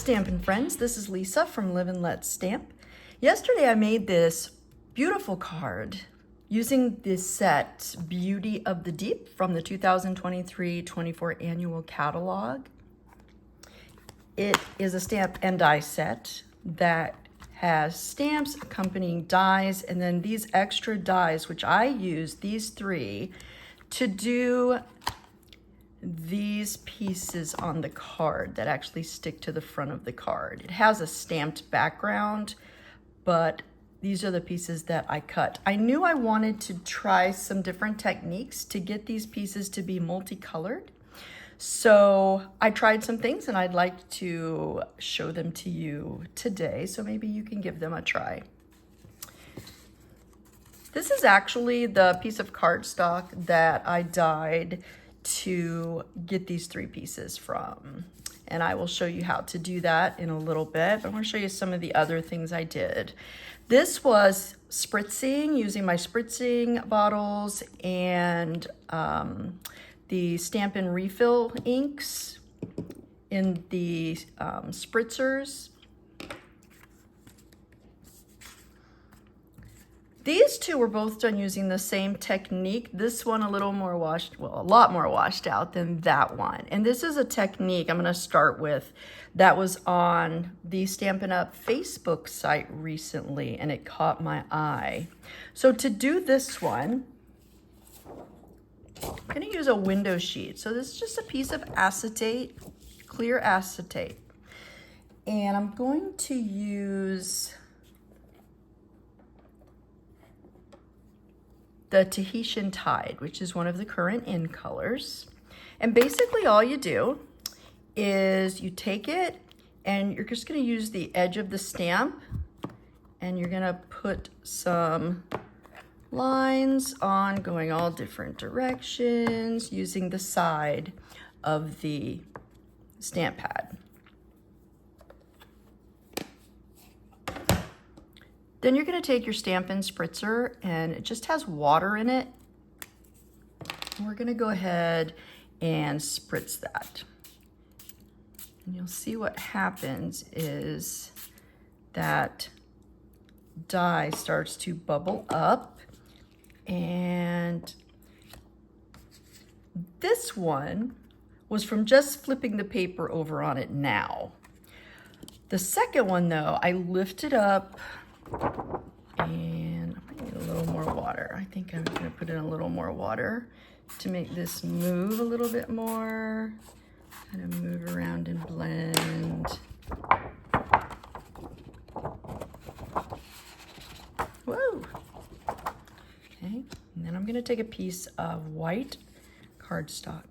Stampin' friends, this is Lisa from Live and Let Stamp. Yesterday I made this beautiful card using this set Beauty of the Deep from the 2023-24 annual catalog. It is a stamp and die set that has stamps accompanying dies, and then these extra dies, which I use these three to do these pieces on the card that actually stick to the front of the card. It has a stamped background, but these are the pieces that I cut. I knew I wanted to try some different techniques to get these pieces to be multicolored. So I tried some things and I'd like to show them to you today, so maybe you can give them a try. This is actually the piece of cardstock that I dyed to get these three pieces from. And I will show you how to do that in a little bit. But I want to show you some of the other things I did. This was spritzing, using my spritzing bottles and the Stampin' Refill inks in the spritzers. These two were both done using the same technique. This one a little more washed, well, a lot more washed out than that one. And this is a technique I'm gonna start with that was on the Stampin' Up Facebook site recently, and it caught my eye. So to do this one, I'm gonna use a window sheet. So this is just a piece of acetate, clear acetate. And I'm going to use the Tahitian Tide, which is one of the current in colors. And basically all you do is you take it and you're just gonna use the edge of the stamp and you're gonna put some lines on going all different directions using the side of the stamp pad. Then you're gonna take your Stampin' Spritzer, and it just has water in it. And we're gonna go ahead and spritz that. And you'll see what happens is that dye starts to bubble up, and this one was from just flipping the paper over on it now. The second one though, I lifted up and I might need a little more water. I think I'm gonna put in a little more water to make this move a little bit more. Kind of move around and blend. Whoa. Okay, and then I'm gonna take a piece of white cardstock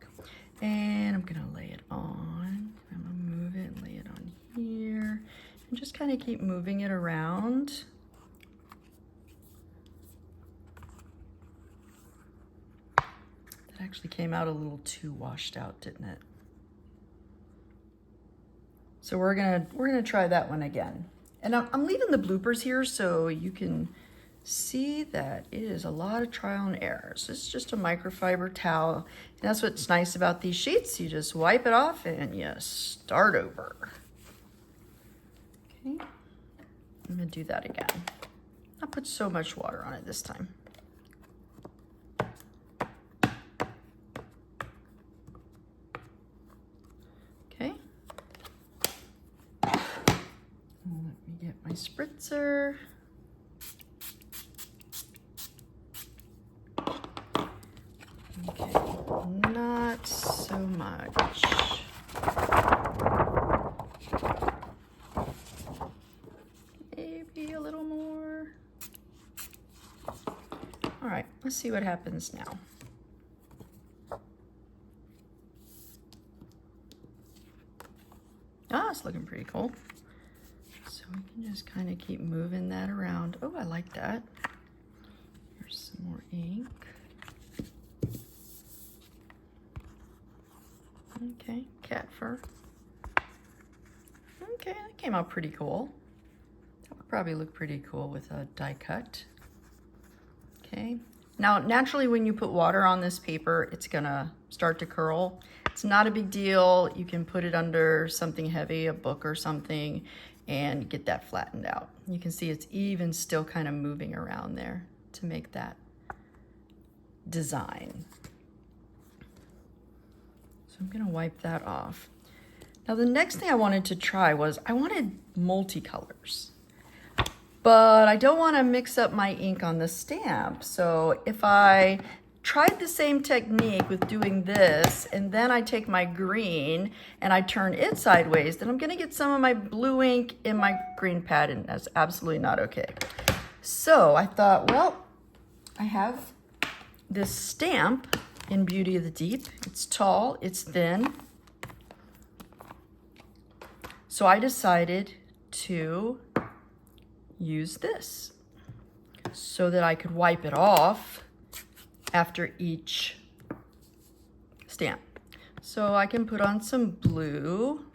and I'm gonna lay it on. I'm gonna move it and lay it on here. And just kind of keep moving it around. That actually came out a little too washed out, didn't it? So we're gonna try that one again. And I'm leaving the bloopers here so you can see that it is a lot of trial and errors. This is just a microfiber towel. And that's what's nice about these sheets. You just wipe it off and you start over. Okay, I'm gonna do that again. Not put so much water on it this time. Okay. Let me get my spritzer. Okay, not so much. Maybe a little more. All right, let's see what happens now. Ah, it's looking pretty cool. So we can just kind of keep moving that around. Oh, I like that. Here's some more ink. Okay, cat fur. Okay, that came out pretty cool. That would probably look pretty cool with a die cut. Okay, now naturally when you put water on this paper, it's gonna start to curl. It's not a big deal. You can put it under something heavy, a book or something, and get that flattened out. You can see it's even still kind of moving around there to make that design. So I'm gonna wipe that off. Now the next thing I wanted to try was I wanted multicolors, but I don't want to mix up my ink on the stamp. So if I tried the same technique with doing this and then I take my green and I turn it sideways, then I'm gonna get some of my blue ink in my green pad, and that's absolutely not okay. So I thought, well, I have this stamp in Beauty of the Deep. It's tall, it's thin. So I decided to use this so that I could wipe it off after each stamp. So I can put on some blue.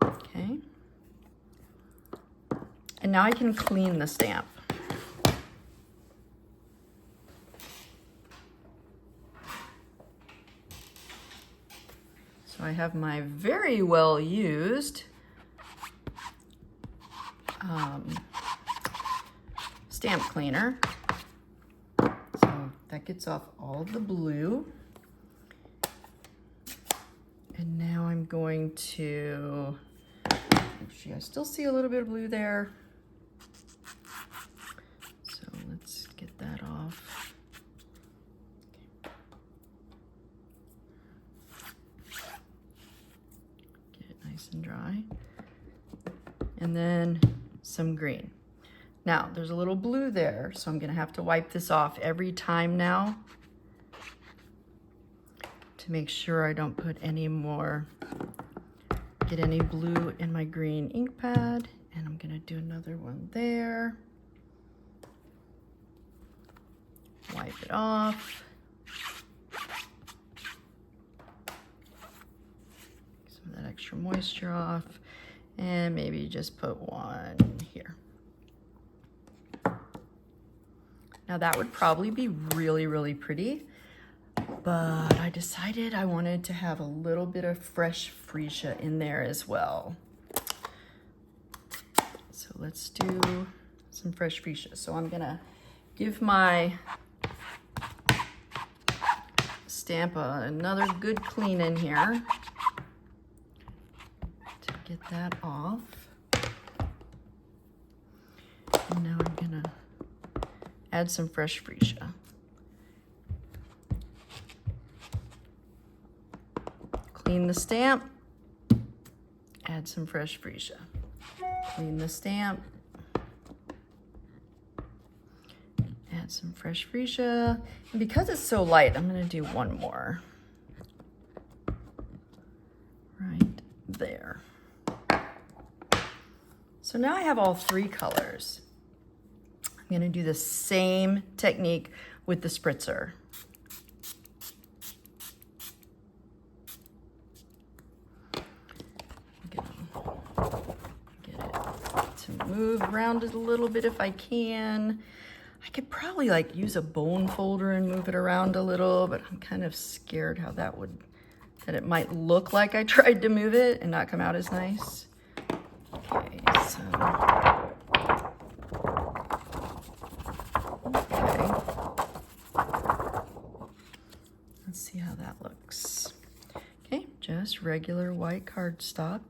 Okay. And now I can clean the stamp. So I have my very well used stamp cleaner. So that gets off all the blue. And now I'm going to, actually I still see a little bit of blue there. So let's get that off. Get it nice and dry. And then some green. Now, there's a little blue there, so I'm gonna have to wipe this off every time now to make sure I don't put any more, get any blue in my green ink pad. And I'm gonna do another one there. Wipe it off. Some of that extra moisture off. And maybe just put one here. Now that would probably be really, really pretty, but I decided I wanted to have a little bit of fresh freesia in there as well. So let's do some fresh freesia. So I'm gonna give my stamp another good clean in here to get that off. And now I'm gonna add some fresh freesia. Clean the stamp, add some fresh freesia. Clean the stamp, add some fresh freesia. And because it's so light, I'm gonna do one more. Right there. So now I have all three colors. I'm gonna do the same technique with the spritzer. I'm gonna get it to move around it a little bit if I can. I could probably like use a bone folder and move it around a little, but I'm kind of scared how that it might look like I tried to move it and not come out as nice. Okay, so. Let's see how that looks. Okay, just regular white cardstock.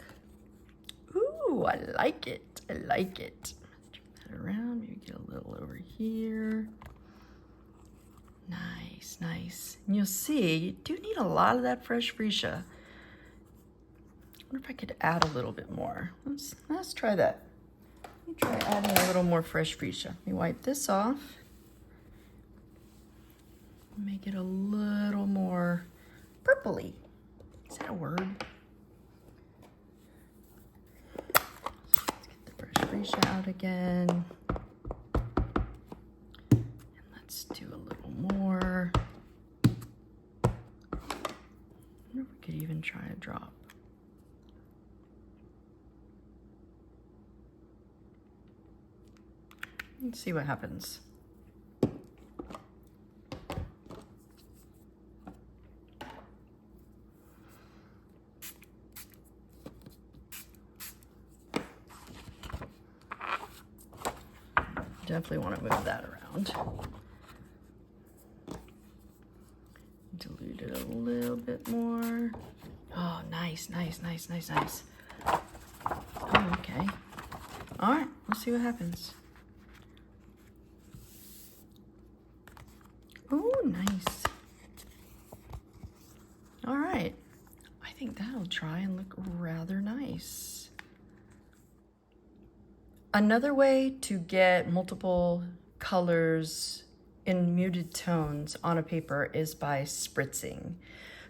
Ooh, I like it. I like it. Let's turn that around. Maybe get a little over here. Nice, nice. And you'll see, you do need a lot of that fresh freesia. I wonder if I could add a little bit more. Let's try that. Let me try adding a little more fresh freesia. Let me wipe this off. Make it a little more purpley. Is that a word? Let's get the fresh freesia out again. And let's do a little more. I wonder if we could even try a drop. Let's see what happens. Definitely want to move that around. Dilute it a little bit more. Oh, nice, nice, nice, nice, nice. Oh, okay. All right, let's see what happens. Oh, nice. All right. I think that'll try and look rather nice. Another way to get multiple colors in muted tones on a paper is by spritzing.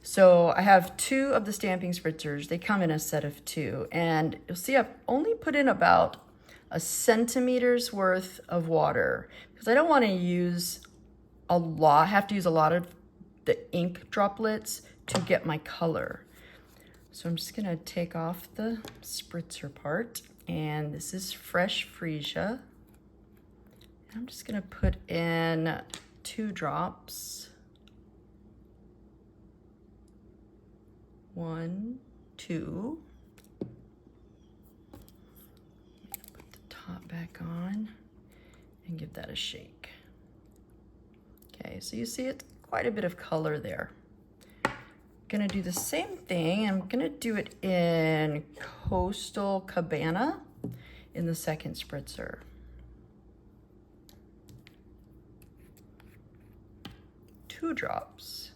So I have 2 of the stamping spritzers. They come in a set of 2, and you'll see I've only put in about a centimeter's worth of water because I don't want to use a lot, have to use a lot of the ink droplets to get my color. So I'm just gonna take off the spritzer part, and this is fresh freesia. I'm just gonna put in 2 drops. 1, 2. Put the top back on and give that a shake. Okay, so you see it's quite a bit of color there. Gonna do the same thing. I'm gonna do it in Coastal Cabana in the second spritzer. Two drops.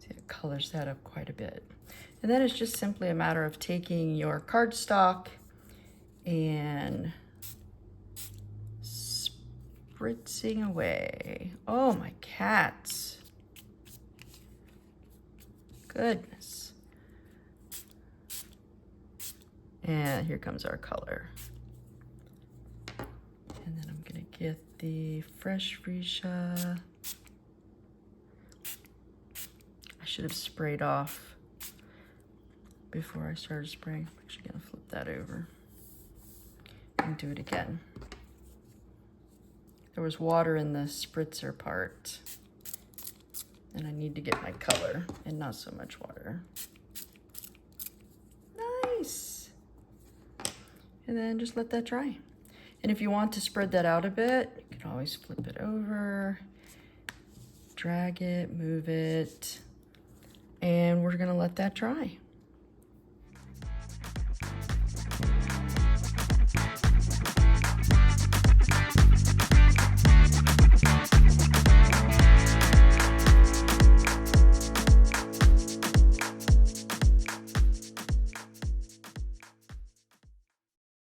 See, it colors that up quite a bit. And then it's just simply a matter of taking your cardstock and spritzing away. Oh, my cats. Goodness. And here comes our color. And then I'm gonna get the fresh freesia. I should have sprayed off before I started spraying. I'm actually gonna flip that over and do it again. There was water in the spritzer part, and I need to get my color and not so much water. Nice. And then just let that dry. And if you want to spread that out a bit, you can always flip it over, drag it, move it, and we're gonna let that dry.